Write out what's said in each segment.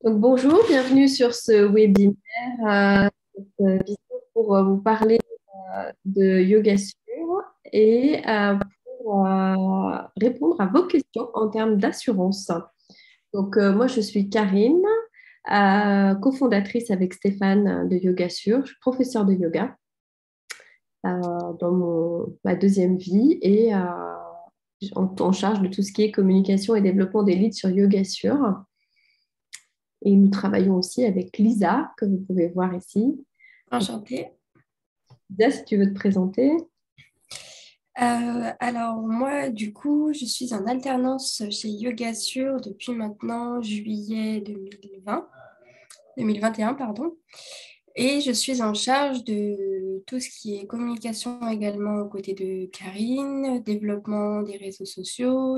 Donc, bonjour, bienvenue sur ce webinaire vidéo pour vous parler de Yoga Sur et pour répondre à vos questions en termes d'assurance. Donc, moi, je suis Karine, cofondatrice avec Stéphane de Yoga Sur. Je suis professeure de yoga dans ma deuxième vie et en charge de tout ce qui est communication et développement des leads sur Yoga Sur. Et nous travaillons aussi avec Lisa, que vous pouvez voir ici. Enchantée. Lisa, si tu veux te présenter. Alors moi, du coup, je suis en alternance chez Yoga Sur depuis maintenant juillet 2021, pardon. Et je suis en charge de tout ce qui est communication également aux côtés de Karine, développement des réseaux sociaux,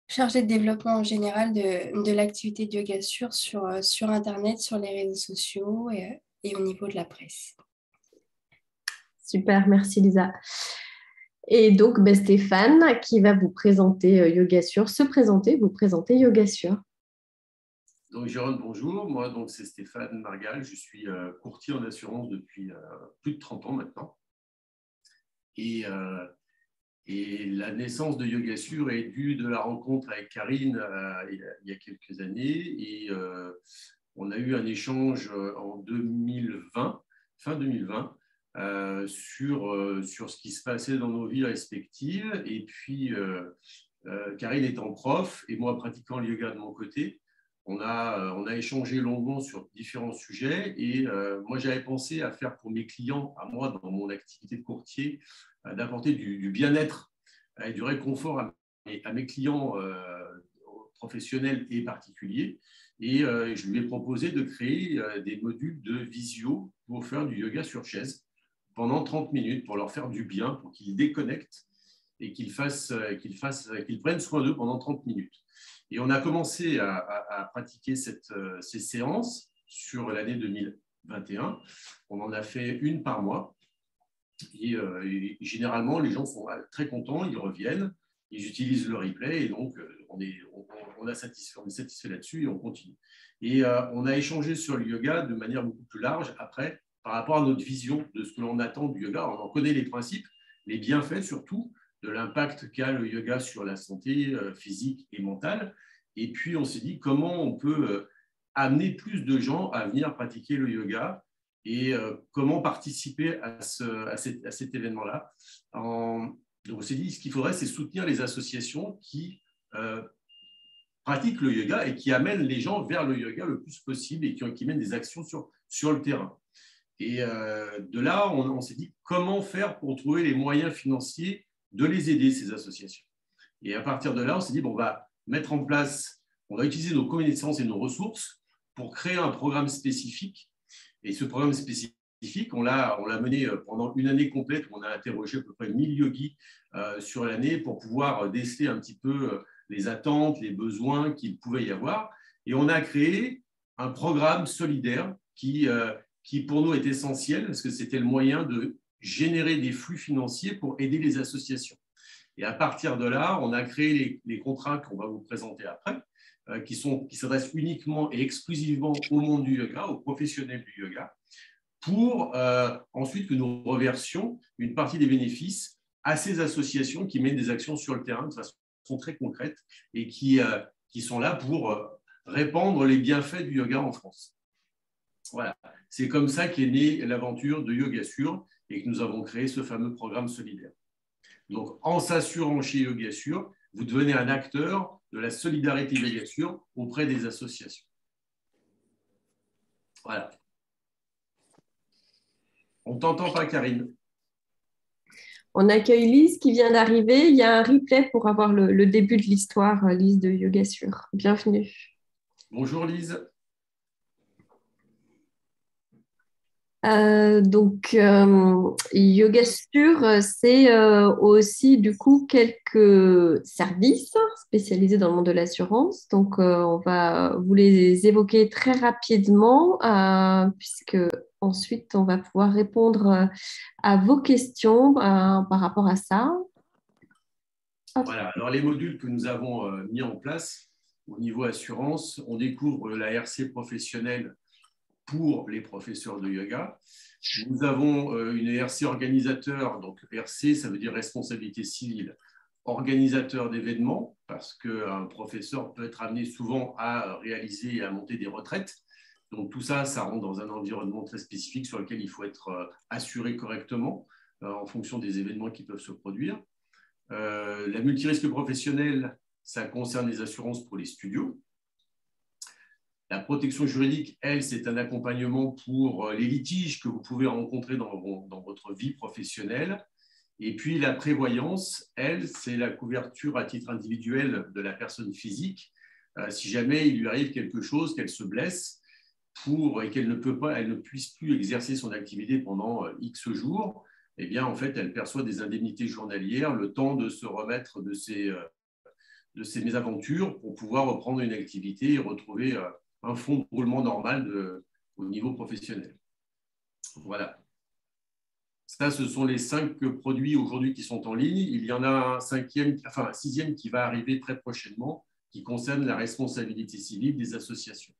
chargée de développement en général de l'activité de Yoga sur Internet, sur les réseaux sociaux et au niveau de la presse. Super, merci Lisa. Et donc, Stéphane qui va vous présenter Yoga Sur, vous présenter Yoga Sur. Donc, Jérôme, bonjour. Moi, donc, c'est Stéphane Margal. Je suis courtier en assurance depuis plus de 30 ans maintenant. Et la naissance de Yoga Sur est due de la rencontre avec Karine il y a quelques années. Et on a eu un échange en 2020, fin 2020, sur ce qui se passait dans nos vies respectives. Et puis, Karine étant prof et moi pratiquant le yoga de mon côté, on a échangé longuement sur différents sujets et moi, j'avais pensé à faire pour mes clients, à moi, dans mon activité de courtier, d'apporter du bien-être et du réconfort à mes clients professionnels et particuliers. Et je lui ai proposé de créer des modules de visio pour faire du yoga sur chaise pendant 30 minutes, pour leur faire du bien, pour qu'ils déconnectent et qu'ils prennent soin d'eux pendant 30 minutes. Et on a commencé à pratiquer ces séances sur l'année 2021. On en a fait une par mois. Et généralement, les gens sont très contents, ils reviennent, ils utilisent le replay et donc on est satisfait là-dessus et on continue. Et on a échangé sur le yoga de manière beaucoup plus large après, par rapport à notre vision de ce que l'on attend du yoga. On en connaît les principes, les bienfaits surtout, de l'impact qu'a le yoga sur la santé physique et mentale. Et puis, on s'est dit comment on peut amener plus de gens à venir pratiquer le yoga et comment participer à cet événement-là. Donc, on s'est dit, ce qu'il faudrait, c'est soutenir les associations qui pratiquent le yoga et qui amènent les gens vers le yoga le plus possible et qui mènent des actions sur le terrain. Et de là, on s'est dit, comment faire pour trouver les moyens financiers de les aider, ces associations. Et à partir de là, on s'est dit, bon, on va mettre en place, on va utiliser nos connaissances et nos ressources pour créer un programme spécifique. Et ce programme spécifique, on l'a mené pendant une année complète où on a interrogé à peu près 1000 yogis sur l'année pour pouvoir déceler un petit peu les attentes, les besoins qu'il pouvait y avoir. Et on a créé un programme solidaire qui pour nous est essentiel parce que c'était le moyen de générer des flux financiers pour aider les associations. Et à partir de là, on a créé les contrats qu'on va vous présenter après, qui s'adressent uniquement et exclusivement au monde du yoga, aux professionnels du yoga, pour ensuite que nous reversions une partie des bénéfices à ces associations qui mènent des actions sur le terrain de façon très concrète et qui sont là pour répandre les bienfaits du yoga en France. Voilà, c'est comme ça qu'est née l'aventure de Yoga Sur et que nous avons créé ce fameux programme solidaire. Donc, en s'assurant chez Yoga Sur, vous devenez un acteur de la solidarité Yoga Sur auprès des associations. Voilà. On ne t'entend pas, Karine. On accueille Lise qui vient d'arriver. Il y a un replay pour avoir le début de l'histoire, Lise de Yoga Sur. Bienvenue. Bonjour Lise. Yoga Sur, c'est aussi du coup quelques services spécialisés dans le monde de l'assurance. Donc, on va vous les évoquer très rapidement puisque ensuite on va pouvoir répondre à vos questions par rapport à ça. Voilà. Alors les modules que nous avons mis en place au niveau assurance, on découvre la RC professionnelle pour les professeurs de yoga. Nous avons une RC organisateur, donc RC, ça veut dire responsabilité civile, organisateur d'événements, parce qu'un professeur peut être amené souvent à réaliser et à monter des retraites. Donc tout ça, ça rentre dans un environnement très spécifique sur lequel il faut être assuré correctement en fonction des événements qui peuvent se produire. La multirisque professionnelle, ça concerne les assurances pour les studios. La protection juridique, elle, c'est un accompagnement pour les litiges que vous pouvez rencontrer dans votre vie professionnelle. Et puis la prévoyance, elle, c'est la couverture à titre individuel de la personne physique. Si jamais il lui arrive quelque chose, qu'elle se blesse et qu'elle ne puisse plus exercer son activité pendant X jours, eh bien, en fait, elle perçoit des indemnités journalières, le temps de se remettre de ses mésaventures pour pouvoir reprendre une activité et retrouver un fonds de roulement normal au niveau professionnel. Voilà. Ça, ce sont les 5 produits aujourd'hui qui sont en ligne. Il y en a un sixième qui va arriver très prochainement, qui concerne la responsabilité civile des associations.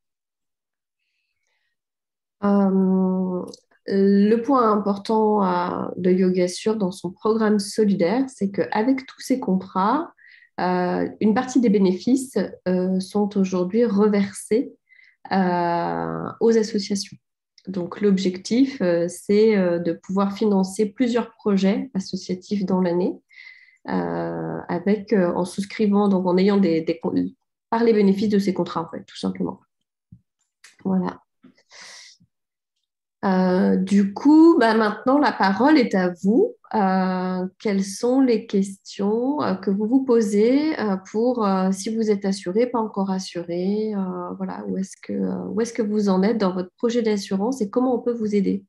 Le point important de YogaSure dans son programme solidaire, c'est qu'avec tous ces contrats, une partie des bénéfices sont aujourd'hui reversés aux associations. Donc, l'objectif, c'est de pouvoir financer plusieurs projets associatifs dans l'année en souscrivant, donc en ayant par les bénéfices de ces contrats, en fait, tout simplement. Voilà. Du coup, maintenant, la parole est à vous. Quelles sont les questions que vous vous posez pour si vous êtes assuré, pas encore assuré, voilà, où est-ce que vous en êtes dans votre projet d'assurance et comment on peut vous aider?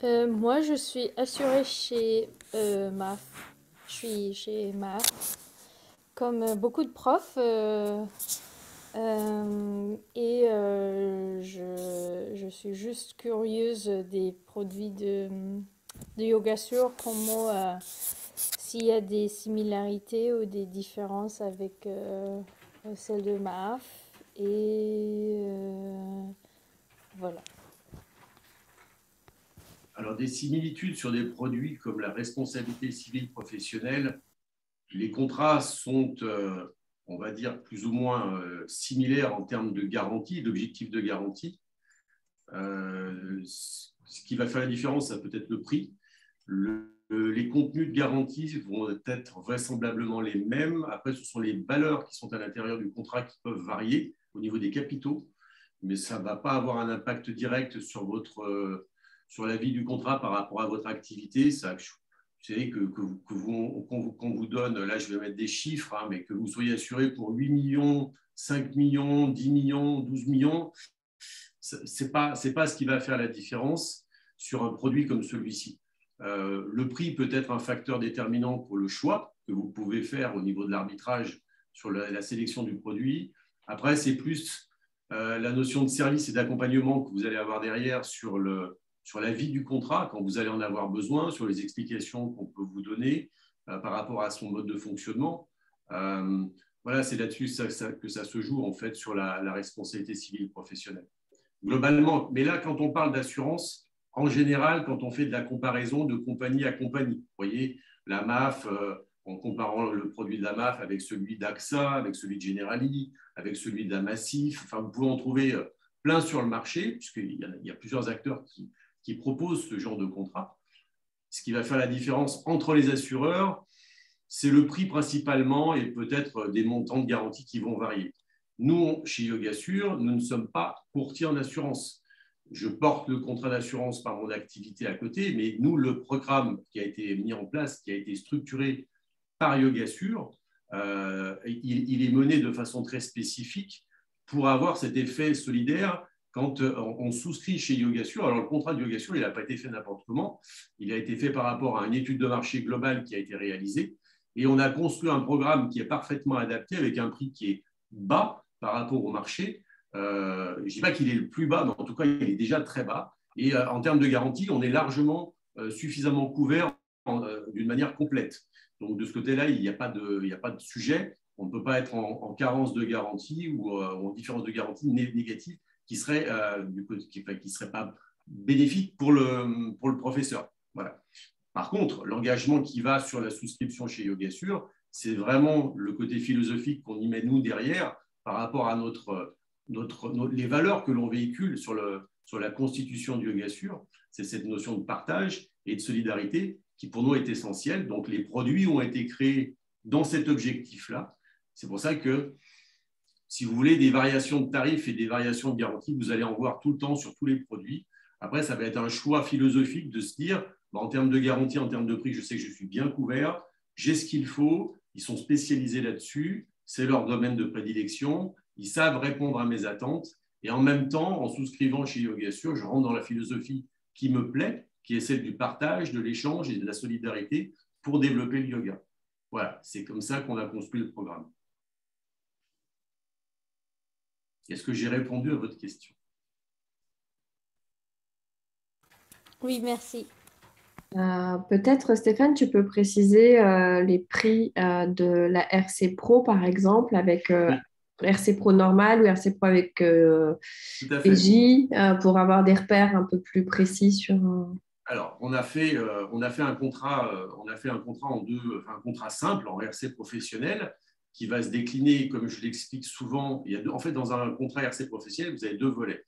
Moi, je suis assurée chez MAF. Je suis chez MAF. Comme beaucoup de profs, je suis juste curieuse des produits de YogaSure, s'il y a des similarités ou des différences avec celles de MAF. Et voilà. Alors, des similitudes sur des produits comme la responsabilité civile professionnelle, les contrats sont, on va dire, plus ou moins similaires en termes de garantie, d'objectifs de garantie. Ce qui va faire la différence, ça peut être le prix. Les contenus de garantie vont être vraisemblablement les mêmes. Après, ce sont les valeurs qui sont à l'intérieur du contrat qui peuvent varier au niveau des capitaux, mais ça ne va pas avoir un impact direct sur la vie du contrat par rapport à votre activité. Ça, vous savez qu'on vous donne, là je vais mettre des chiffres, mais que vous soyez assuré pour 8 millions, 5 millions, 10 millions, 12 millions, ce n'est pas ce qui va faire la différence sur un produit comme celui-ci. Le prix peut être un facteur déterminant pour le choix que vous pouvez faire au niveau de l'arbitrage sur la sélection du produit. Après, c'est plus la notion de service et d'accompagnement que vous allez avoir derrière sur la vie du contrat, quand vous allez en avoir besoin, sur les explications qu'on peut vous donner par rapport à son mode de fonctionnement. Voilà, c'est là-dessus que ça se joue en fait sur la responsabilité civile professionnelle. Globalement, mais là, quand on parle d'assurance, en général, quand on fait de la comparaison de compagnie à compagnie, vous voyez, la MAF, en comparant le produit de la MAF avec celui d'AXA, avec celui de Generali, avec celui de la Massif, enfin, vous pouvez en trouver plein sur le marché, puisqu'il y a plusieurs acteurs qui proposent ce genre de contrat. Ce qui va faire la différence entre les assureurs, c'est le prix principalement et peut-être des montants de garantie qui vont varier. Nous, chez YogaSure, nous ne sommes pas courtiers en assurance. Je porte le contrat d'assurance par mon activité à côté, mais nous, le programme qui a été mis en place, qui a été structuré par YogaSure, il est mené de façon très spécifique pour avoir cet effet solidaire quand on souscrit chez YogaSure. Alors, le contrat de YogaSure, il n'a pas été fait n'importe comment. Il a été fait par rapport à une étude de marché globale qui a été réalisée. Et on a construit un programme qui est parfaitement adapté avec un prix qui est bas par rapport au marché. Je ne dis pas qu'il est le plus bas, mais en tout cas, il est déjà très bas. Et en termes de garantie, on est largement suffisamment couvert d'une manière complète. Donc, de ce côté-là, il n'y a pas de sujet. On ne peut pas être en carence de garantie ou en différence de garantie négative qui serait, qui serait pas bénéfique pour le professeur. Voilà. Par contre, l'engagement qui va sur la souscription chez YogaSure, c'est vraiment le côté philosophique qu'on y met nous derrière par rapport à les valeurs que l'on véhicule sur la constitution du YogaSure. C'est cette notion de partage et de solidarité qui pour nous est essentielle. Donc les produits ont été créés dans cet objectif-là. C'est pour ça que si vous voulez des variations de tarifs et des variations de garantie, vous allez en voir tout le temps sur tous les produits. Après, ça va être un choix philosophique de se dire, en termes de garantie, en termes de prix, je sais que je suis bien couvert, j'ai ce qu'il faut, ils sont spécialisés là-dessus, c'est leur domaine de prédilection, ils savent répondre à mes attentes. Et en même temps, en souscrivant chez YogaSure, je rentre dans la philosophie qui me plaît, qui est celle du partage, de l'échange et de la solidarité pour développer le yoga. Voilà, c'est comme ça qu'on a construit le programme. Est-ce que j'ai répondu à votre question? Oui, merci. Peut-être, Stéphane, tu peux préciser les prix de la RC Pro, par exemple, avec Oui, RC Pro normal ou RC Pro avec tout à fait. PJ, pour avoir des repères un peu plus précis sur... Alors, on a fait un contrat un contrat simple en RC professionnel qui va se décliner, comme je l'explique souvent. En fait, dans un contrat RC professionnel, vous avez deux volets.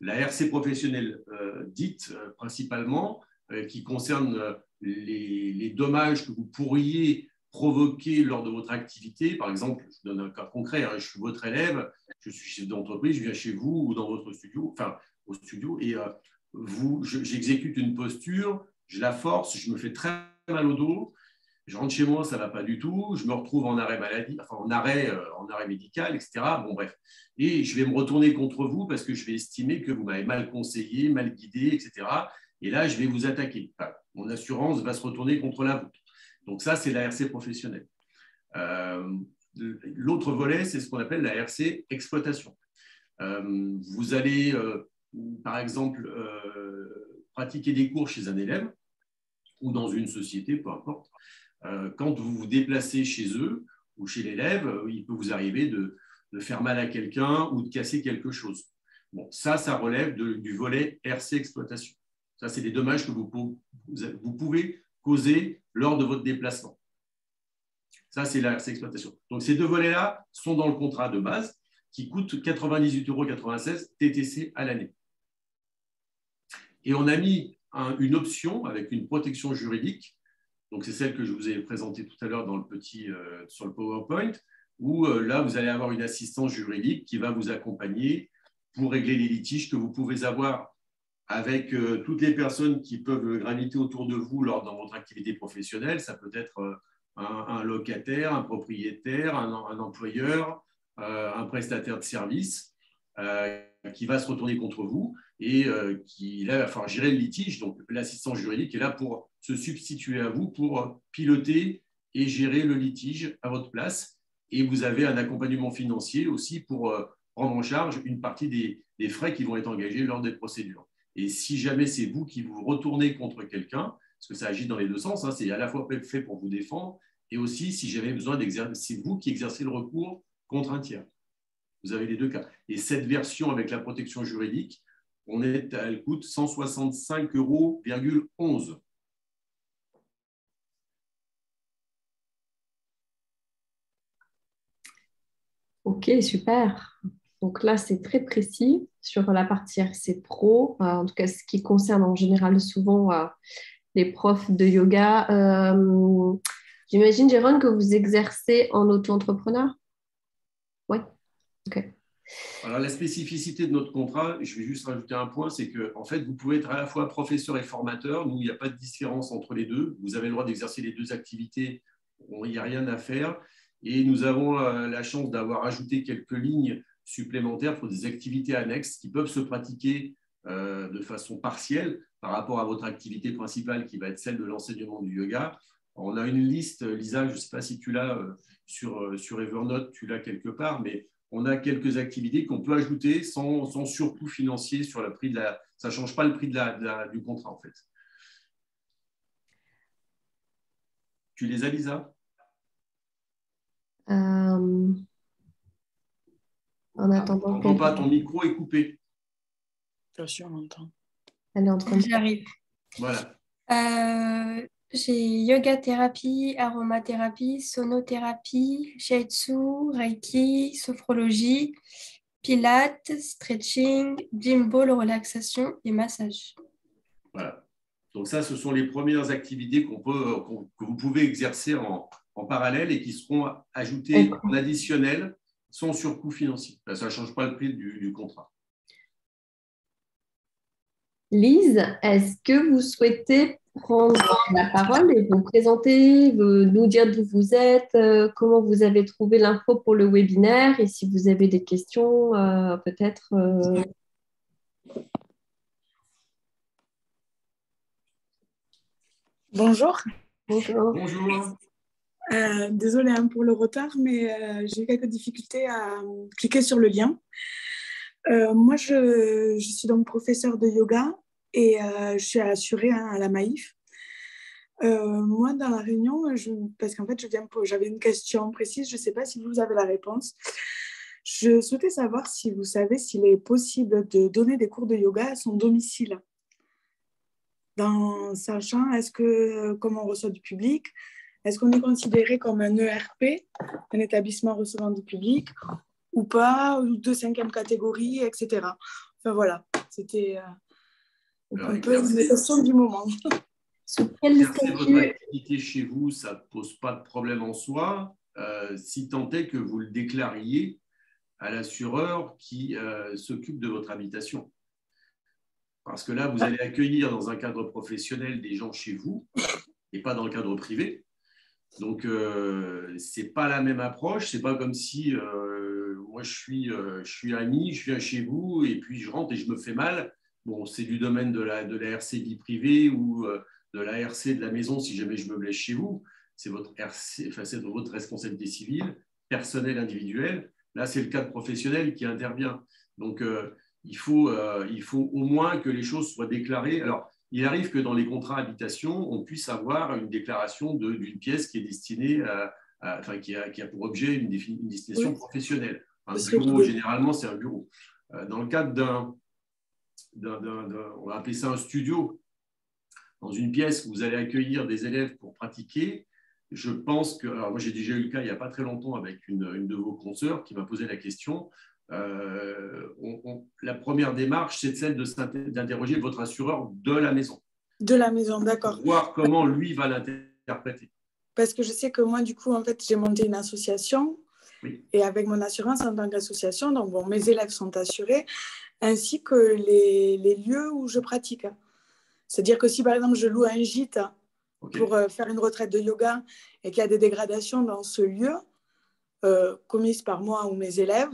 La RC professionnelle dite principalement, qui concerne les dommages que vous pourriez provoquer lors de votre activité. Par exemple, je donne un cas concret, hein, je suis votre élève, je suis chef d'entreprise, je viens chez vous ou dans votre studio, enfin au studio, et j'exécute une posture, je la force, je me fais très mal au dos, je rentre chez moi, ça ne va pas du tout, je me retrouve en arrêt maladie, enfin en arrêt médical, etc. Bon, bref. Et je vais me retourner contre vous parce que je vais estimer que vous m'avez mal conseillé, mal guidé, etc. Et là, je vais vous attaquer. Enfin, mon assurance va se retourner contre la vôtre. Donc ça, c'est la RC professionnelle. L'autre volet, c'est ce qu'on appelle la RC exploitation. Vous allez, par exemple, pratiquer des cours chez un élève ou dans une société, peu importe. Quand vous vous déplacez chez eux ou chez l'élève, il peut vous arriver de faire mal à quelqu'un ou de casser quelque chose. Bon, ça relève du volet RC exploitation. Ça, c'est des dommages que vous pouvez causer lors de votre déplacement. Ça, c'est la RC exploitation. Donc, ces deux volets-là sont dans le contrat de base qui coûte 98,96 € TTC à l'année. Et on a mis une option avec une protection juridique. Donc, c'est celle que je vous ai présentée tout à l'heure dans sur le PowerPoint, où là, vous allez avoir une assistance juridique qui va vous accompagner pour régler les litiges que vous pouvez avoir avec toutes les personnes qui peuvent graviter autour de vous dans votre activité professionnelle. Ça peut être un locataire, un propriétaire, un employeur, un prestataire de service qui va se retourner contre vous et qui là, va falloir gérer le litige. Donc, l'assistance juridique est là pour se substituer à vous, pour piloter et gérer le litige à votre place. Et vous avez un accompagnement financier aussi pour prendre en charge une partie des frais qui vont être engagés lors des procédures. Et si jamais c'est vous qui vous retournez contre quelqu'un, parce que ça agit dans les deux sens, hein, c'est à la fois fait pour vous défendre, et aussi si j'avais besoin d'exercer, c'est vous qui exercez le recours contre un tiers. Vous avez les deux cas. Et cette version avec la protection juridique, elle coûte 165,11 €. Ok, super. Donc là, c'est très précis sur la partie RC Pro, en tout cas ce qui concerne en général souvent les profs de yoga. J'imagine, Jérôme, que vous exercez en auto-entrepreneur? Oui, ok. Alors, la spécificité de notre contrat, je vais juste rajouter un point, c'est que en fait, vous pouvez être à la fois professeur et formateur. Nous, il n'y a pas de différence entre les deux. Vous avez le droit d'exercer les deux activités. Il n'y a rien à faire. Et nous avons la chance d'avoir ajouté quelques lignes supplémentaires pour des activités annexes qui peuvent se pratiquer de façon partielle par rapport à votre activité principale qui va être celle de l'enseignement du yoga. On a une liste, Lisa, je ne sais pas si tu l'as sur Evernote, tu l'as quelque part, mais on a quelques activités qu'on peut ajouter sans surcoût financier sur le prix ça ne change pas le prix du contrat en fait. Tu les as, Lisa? En attendant T'entends qu'elle pas, ton micro est coupé. Bien sûr, on entend. elle est en train de... J'arrive. Voilà. J'ai yoga thérapie, aromathérapie, sonothérapie, shiatsu, reiki, sophrologie, pilates, stretching, gym ball, relaxation et massage. Voilà. Donc ça, ce sont les premières activités que vous pouvez exercer en parallèle et qui seront ajoutées en additionnel sans surcoût financier. Ça ne change pas le prix du contrat. Lise, est-ce que vous souhaitez prendre la parole et vous présenter, nous dire d'où vous êtes, comment vous avez trouvé l'info pour le webinaire et si vous avez des questions, peut-être. Bonjour. Bonjour. Bonjour. Désolée pour le retard, mais j'ai eu quelques difficultés à cliquer sur le lien. Moi, je suis donc professeure de yoga et je suis assurée à la Maïf. Moi, dans la réunion, parce qu'en fait, j'avais une question précise, je ne sais pas si vous avez la réponse. Je souhaitais savoir si vous savez s'il est possible de donner des cours de yoga à son domicile. Sachant, comme on reçoit du public, est-ce qu'on est considéré comme un ERP, un établissement recevant du public, ou pas, ou de 5e catégorie, etc. Enfin voilà, c'était un peu une question du moment. Exercer votre activité chez vous, ça ne pose pas de problème en soi, si tant est que vous le déclariez à l'assureur qui s'occupe de votre habitation. Parce que là, vous allez accueillir dans un cadre professionnel des gens chez vous et pas dans le cadre privé. Donc, ce n'est pas la même approche. Ce n'est pas comme si moi, je suis ami, je viens chez vous et puis je rentre et je me fais mal. Bon, c'est du domaine de la RC vie privée ou de la RC de la maison si jamais je me blesse chez vous. C'est votre RC, enfin, c'est votre responsabilité civile, personnelle, individuelle. Là, c'est le cadre professionnel qui intervient. Donc, il faut au moins que les choses soient déclarées. Alors, il arrive que dans les contrats habitation, on puisse avoir une déclaration d'une pièce qui est destinée qui a pour objet une destination professionnelle. Un bureau, généralement, c'est un bureau. Dans le cadre on va appeler ça un studio, dans une pièce où vous allez accueillir des élèves pour pratiquer, je pense que, alors moi j'ai déjà eu le cas il n'y a pas très longtemps avec une de vos consoeurs qui m'a posé la question. La première démarche, c'est celle d'interroger votre assureur de la maison. De la maison, d'accord. Voir comment lui va l'interpréter. Parce que je sais que moi, du coup, en fait, j'ai monté une association. Oui. Et avec mon assurance en tant qu'association, donc bon, mes élèves sont assurés, ainsi que les lieux où je pratique. C'est-à-dire que si, par exemple, je loue un gîte pour faire une retraite de yoga et qu'il y a des dégradations dans ce lieu, commises par moi ou mes élèves,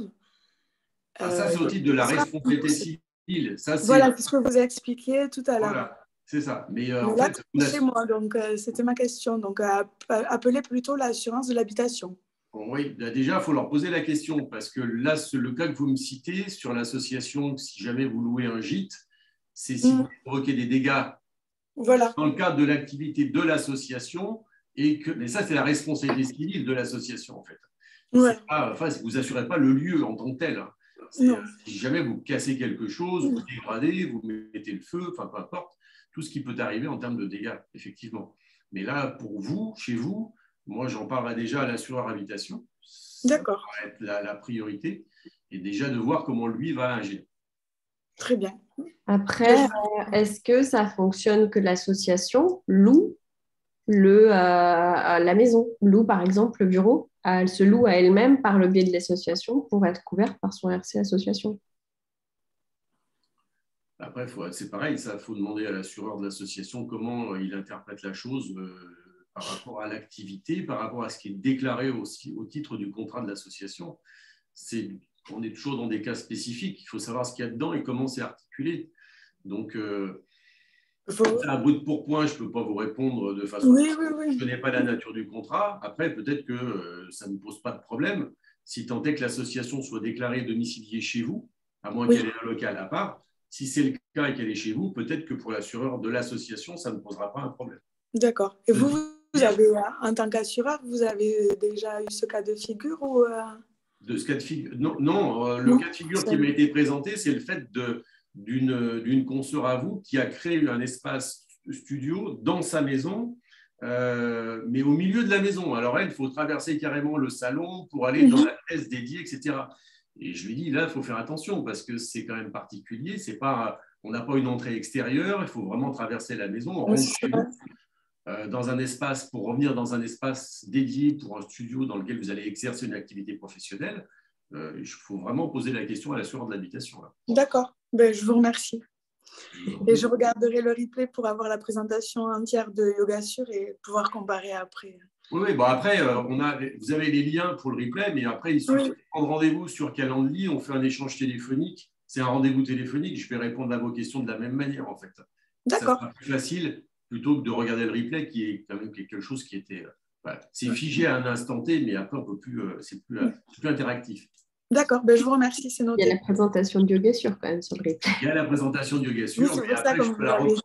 ça, c'est au titre de la responsabilité civile. Voilà, c'est ce que vous avez expliqué tout à l'heure. Voilà, c'est ça. Mais en là, fait, c'est moi, donc c'était ma question. Donc, appelez plutôt l'assurance de l'habitation. Oui, déjà, il faut leur poser la question parce que là, le cas que vous me citez sur l'association, si jamais vous louez un gîte, c'est si vous provoquez des dégâts dans le cadre de l'activité de l'association. Mais ça, c'est la responsabilité civile de l'association, en fait. Ouais. Vous n'assurez pas le lieu en tant que tel. Si jamais vous cassez quelque chose, vous dégradez, vous mettez le feu, enfin peu importe, tout ce qui peut arriver en termes de dégâts, effectivement. Mais là, pour vous, chez vous, moi, j'en parlerai déjà à l'assureur habitation. D'accord. Ça va être la priorité. Et déjà de voir comment lui va agir. Très bien. Après, est-ce que ça fonctionne que l'association loue la maison, loue par exemple le bureau, elle se loue à elle-même par le biais de l'association pour être couverte par son RC association? Après, c'est pareil, il faut demander à l'assureur de l'association comment il interprète la chose par rapport à l'activité, par rapport à ce qui est déclaré aussi au titre du contrat de l'association. On est toujours dans des cas spécifiques, il faut savoir ce qu'il y a dedans et comment c'est articulé. Donc, un bout de pourpoint, je ne peux pas vous répondre de façon… Oui. Je ne connais pas la nature du contrat. Après, peut-être que ça ne pose pas de problème si tant est que l'association soit déclarée domiciliée chez vous, à moins qu'elle ait un local à part. Si c'est le cas et qu'elle est chez vous, peut-être que pour l'assureur de l'association, ça ne posera pas un problème. D'accord. Et vous avez, en tant qu'assureur, vous avez déjà eu ce cas de figure ou De ce cas de figure. Non, non, le non, cas de figure qui m'a été présenté, c'est le fait d'une consoeur à vous qui a créé un espace studio dans sa maison, mais au milieu de la maison. Alors elle, il faut traverser carrément le salon pour aller dans la pièce dédiée, etc. Et je lui dis, là, il faut faire attention parce que c'est quand même particulier. C'est pas, on n'a pas une entrée extérieure, il faut vraiment traverser la maison, on rentre chez vous. Dans un espace, pour revenir dans un espace dédié pour un studio dans lequel vous allez exercer une activité professionnelle, il faut vraiment poser la question à l'assureur de l'habitation. D'accord, ben, je vous remercie. Et je regarderai le replay pour avoir la présentation entière de YogaSure et pouvoir comparer après. Oui, bon, après, vous avez les liens pour le replay, mais après, il suffit de prendre rendez-vous sur Calendly, on fait un échange téléphonique. C'est un rendez-vous téléphonique, je vais répondre à vos questions de la même manière, en fait. D'accord. Ça sera plus facile plutôt que de regarder le replay, qui est quand même quelque chose qui était… Voilà, c'est figé à un instant T, mais après, on peut plus, c'est plus interactif. D'accord, ben, je vous remercie, c'est noté. Il y a la présentation de YogaSure quand même sur le replay. Il y a la présentation de YogaSure, oui, mais après, je peux la reprendre.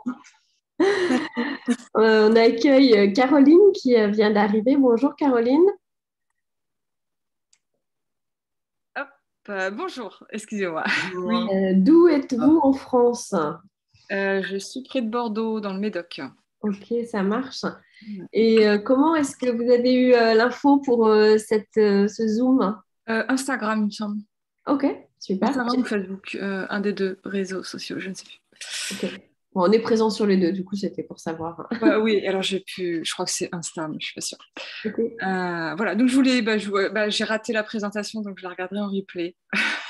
On accueille Caroline qui vient d'arriver. Bonjour Caroline. Bonjour, excusez-moi. D'où êtes-vous en France? Je suis près de Bordeaux, dans le Médoc. Ok, ça marche. Et comment est-ce que vous avez eu l'info pour ce Zoom? Instagram, il me semble. Ok, super. Instagram ou Facebook, un des deux réseaux sociaux, je ne sais plus. Ok. Bon, on est présent sur les deux, du coup, c'était pour savoir. Oui, alors je crois que c'est Insta, mais je ne suis pas sûre. Okay. Voilà, donc je voulais, j'ai raté la présentation, donc je la regarderai en replay.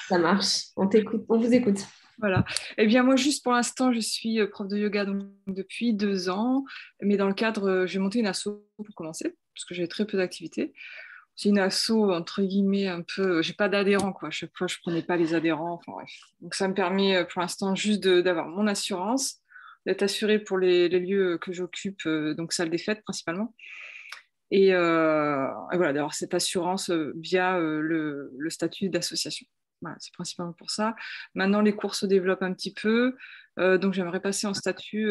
Ça marche, on t'écoute, on vous écoute. Voilà. Eh bien, moi, juste pour l'instant, je suis prof de yoga donc, depuis 2 ans, mais dans le cadre, j'ai monté une asso pour commencer, parce que j'avais très peu d'activités. C'est une asso, entre guillemets, un peu… J'ai pas d'adhérents, quoi. À chaque fois, je prenais pas les adhérents. Enfin, bref. Donc, ça me permet, pour l'instant, juste d'avoir mon assurance, d'être assurée pour les lieux que j'occupe, donc salle des fêtes, principalement. Et voilà, d'avoir cette assurance via le statut d'association. Voilà, c'est principalement pour ça. Maintenant, les cours se développent un petit peu, donc j'aimerais passer en statut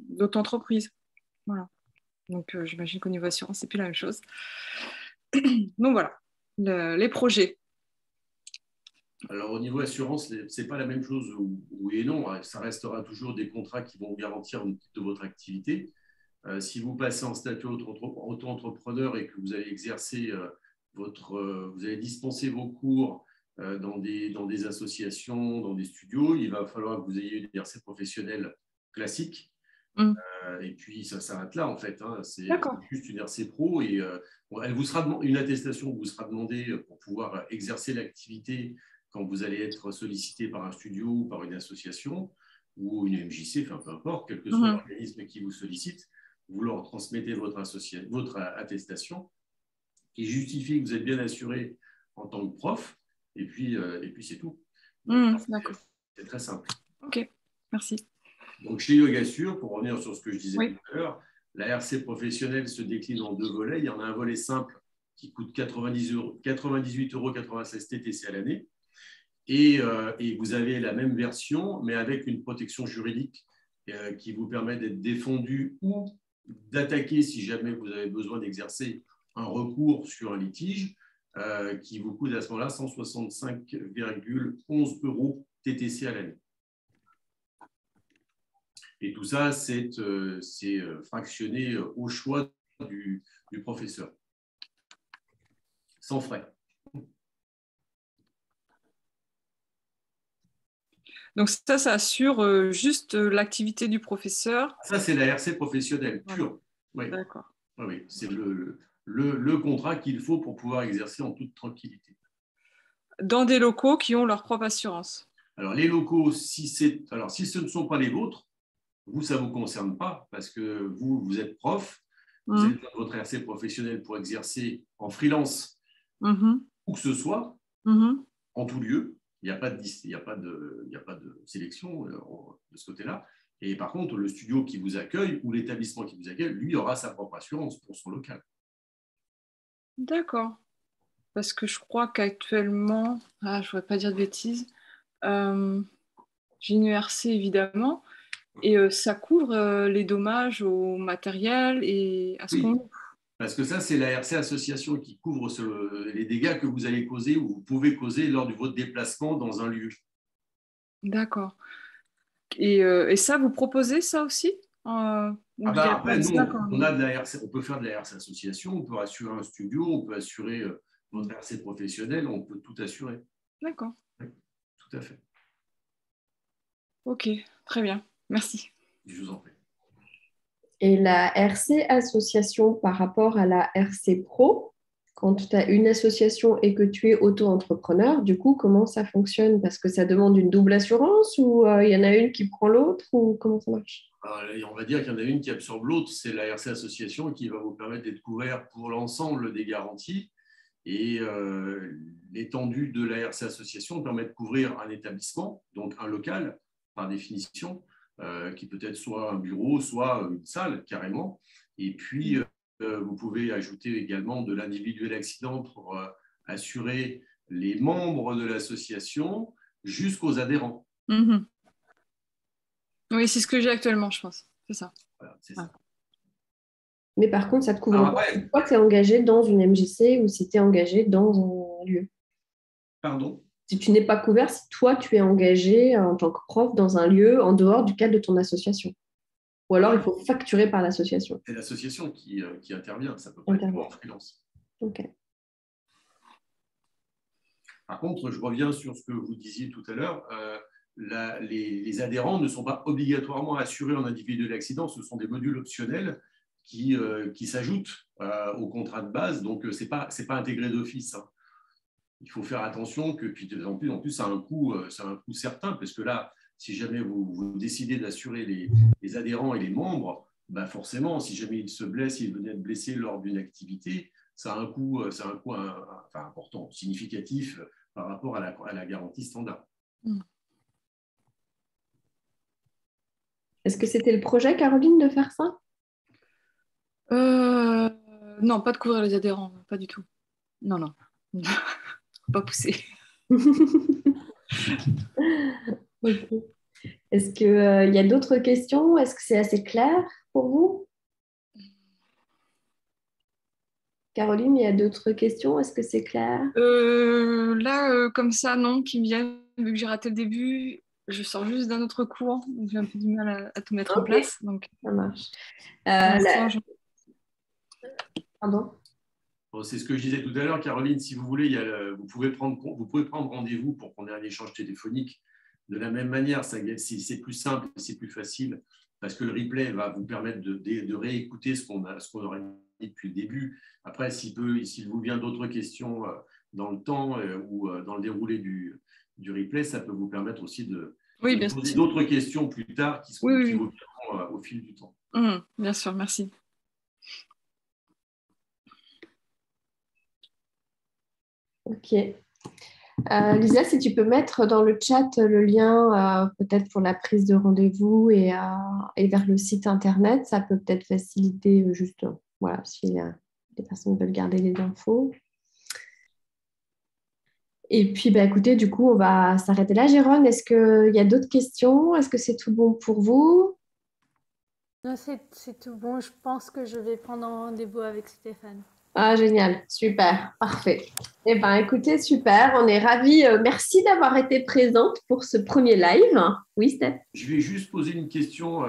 d'auto-entreprise. Voilà. Donc, j'imagine qu'au niveau assurance, c'est plus la même chose. Donc voilà, les projets. Alors au niveau assurance, ce n'est pas la même chose, oui et non. Ça restera toujours des contrats qui vont garantir une partie de votre activité. Si vous passez en statut auto-entrepreneur et que vous allez exercer vous allez dispenser vos cours dans des associations, dans des studios, il va falloir que vous ayez une RC professionnelle classique. Et puis ça s'arrête là en fait. Hein. C'est juste une RC pro et elle vous sera une attestation vous sera demandée pour pouvoir exercer l'activité quand vous allez être sollicité par un studio ou par une association ou une MJC, enfin peu importe, quel que soit l'organisme qui vous sollicite, vous leur transmettez votre attestation qui justifie que vous êtes bien assuré en tant que prof et puis c'est tout. C'est très simple. Ok, merci. Donc, chez YogaSure, pour revenir sur ce que je disais tout à l'heure, la RC professionnelle se décline en 2 volets. Il y en a un volet simple qui coûte 98,96 € TTC à l'année. Et vous avez la même version, mais avec une protection juridique qui vous permet d'être défendu ou d'attaquer si jamais vous avez besoin d'exercer un recours sur un litige qui vous coûte à ce moment-là 165,11 € TTC à l'année. Et tout ça, c'est fractionné au choix du professeur, sans frais. Donc ça assure juste l'activité du professeur. Ça, c'est la RC professionnelle pure. Oui. D'accord. Oui, c'est le contrat qu'il faut pour pouvoir exercer en toute tranquillité. Dans des locaux qui ont leur propre assurance. Alors, les locaux, si ce ne sont pas les vôtres, vous, ça ne vous concerne pas parce que vous êtes prof, vous êtes dans votre RC professionnel pour exercer en freelance où que ce soit, en tout lieu. Il n'y a pas de sélection de ce côté-là. Et par contre, le studio qui vous accueille ou l'établissement qui vous accueille, lui, aura sa propre assurance pour son local. D'accord. Parce que je crois qu'actuellement, je ne voudrais pas dire de bêtises, j'ai une ERC évidemment, Et ça couvre les dommages au matériel et à ce Oui, qu'on... parce que ça, c'est la RC Association qui couvre les dégâts que vous allez causer ou vous pouvez causer lors de votre déplacement dans un lieu. D'accord. Et ça, vous proposez ça aussi? Ou il n'y a pas Après, de nous, ça quand on a de la RC, on peut faire de la RC Association, on peut assurer un studio, on peut assurer votre RC professionnel, on peut tout assurer. D'accord. Oui, tout à fait. Ok, très bien. Merci. Je vous en prie. Et la RC association par rapport à la RC pro, quand tu as une association et que tu es auto-entrepreneur, du coup, comment ça fonctionne? Parce que ça demande une double assurance ou il y en a une qui prend l'autre ou comment ça marche? On va dire qu'il y en a une qui absorbe l'autre, c'est la RC Association qui va vous permettre d'être couvert pour l'ensemble des garanties. Et l'étendue de la RC Association permet de couvrir un établissement, donc un local, par définition, qui peut être soit un bureau, soit une salle, carrément. Et puis, vous pouvez ajouter également de l'individuel accident pour assurer les membres de l'association jusqu'aux adhérents. Mhm. Oui, c'est ce que j'ai actuellement, je pense. C'est ça. Voilà, c'est ça. Mais par contre, ça te couvre Alors pas après, si toi, tu es engagé dans une MJC ou si tu es engagé dans un lieu. pardon. Si tu n'es pas couvert, si toi, tu es engagé en tant que prof dans un lieu en dehors du cadre de ton association. Ou alors, il faut facturer par l'association. C'est l'association qui intervient, ça peut pas être en freelance. Ok. Par contre, je reviens sur ce que vous disiez tout à l'heure. Les adhérents ne sont pas obligatoirement assurés en individuel accident, ce sont des modules optionnels qui s'ajoutent au contrat de base, donc ce n'est pas intégré d'office. Hein. Il faut faire attention que, puis en plus ça a un coût certain, parce que là, si jamais vous décidez d'assurer les adhérents et les membres, bah forcément, si jamais ils se blessent, ils venaient être blessés lors d'une activité, ça a un coût, important, significatif par rapport à la garantie standard. Est-ce que c'était le projet, Caroline, de faire ça? Non, pas de couvrir les adhérents, pas du tout. Non, non. Pas pousser. Ok. Est-ce qu'il y a d'autres questions? Est-ce que c'est assez clair pour vous? Caroline, il y a d'autres questions? Est-ce que c'est clair? Là, comme ça, non, qui me viennent, vu que j'ai raté le début, je sors juste d'un autre cours, donc j'ai un peu du mal à tout mettre en place. Donc, ça marche. Pardon? Bon, c'est ce que je disais tout à l'heure, Caroline, si vous voulez, vous pouvez prendre rendez-vous pour qu'on ait un échange téléphonique. De la même manière, c'est plus simple, c'est plus facile, parce que le replay va vous permettre de réécouter ce qu'on aurait dit depuis le début. Après, s'il vous vient d'autres questions dans le temps ou dans le déroulé du replay, ça peut vous permettre aussi de poser d'autres questions plus tard qui vous viendront au fil du temps. Bien sûr, merci. Ok. Lisa, si tu peux mettre dans le chat le lien peut-être pour la prise de rendez-vous et vers le site internet, ça peut peut-être faciliter juste, voilà, si les personnes veulent garder les infos. Et puis, écoutez, du coup, on va s'arrêter là. Jérôme, est-ce qu'il y a d'autres questions? Est-ce que c'est tout bon pour vous? Non, c'est tout bon. Je pense que je vais prendre un rendez-vous avec Stéphane. Ah, génial, super, parfait. Eh bien, écoutez, super, on est ravis. Merci d'avoir été présente pour ce premier live. Oui, Steph? Je vais juste poser une question.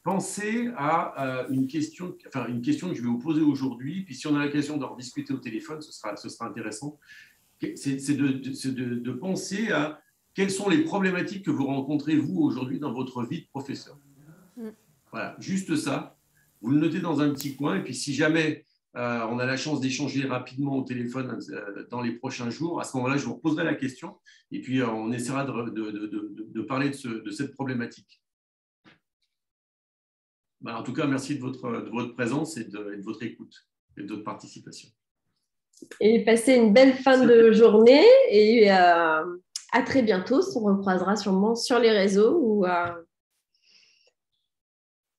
Pensez à une question que je vais vous poser aujourd'hui, puis si on a l'occasion d'en discuter au téléphone, ce sera intéressant. C'est de penser à quelles sont les problématiques que vous rencontrez, vous, aujourd'hui, dans votre vie de professeur. Voilà, juste ça. Vous le notez dans un petit coin, et puis si jamais on a la chance d'échanger rapidement au téléphone dans les prochains jours, à ce moment-là, je vous reposerai la question, et puis on essaiera de parler de cette problématique. En tout cas, merci de votre présence et de votre écoute et de votre participation. Et passez une belle fin de journée et à très bientôt. On se recroisera sûrement sur les réseaux ou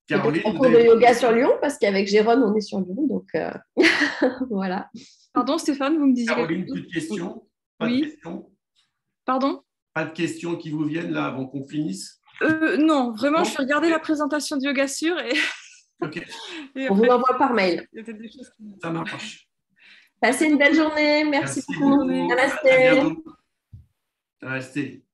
Caroline, un cours de yoga sur Lyon, parce qu'avec Jérôme, on est sur Lyon. Donc voilà. Pardon, Stéphane, vous me disiez Caroline, plus de questions? Pas de questions? Pardon? Pas de questions qui vous viennent là avant qu'on finisse? Non, vraiment, Non. je vais regarder la présentation de Yoga Sûr et, Ok, et On vous après, l'envoie par mail. il y a peut-être des choses qui... ça marche. Passez une belle journée. Merci Merci beaucoup. beaucoup. À Namasté. très bientôt. Restez.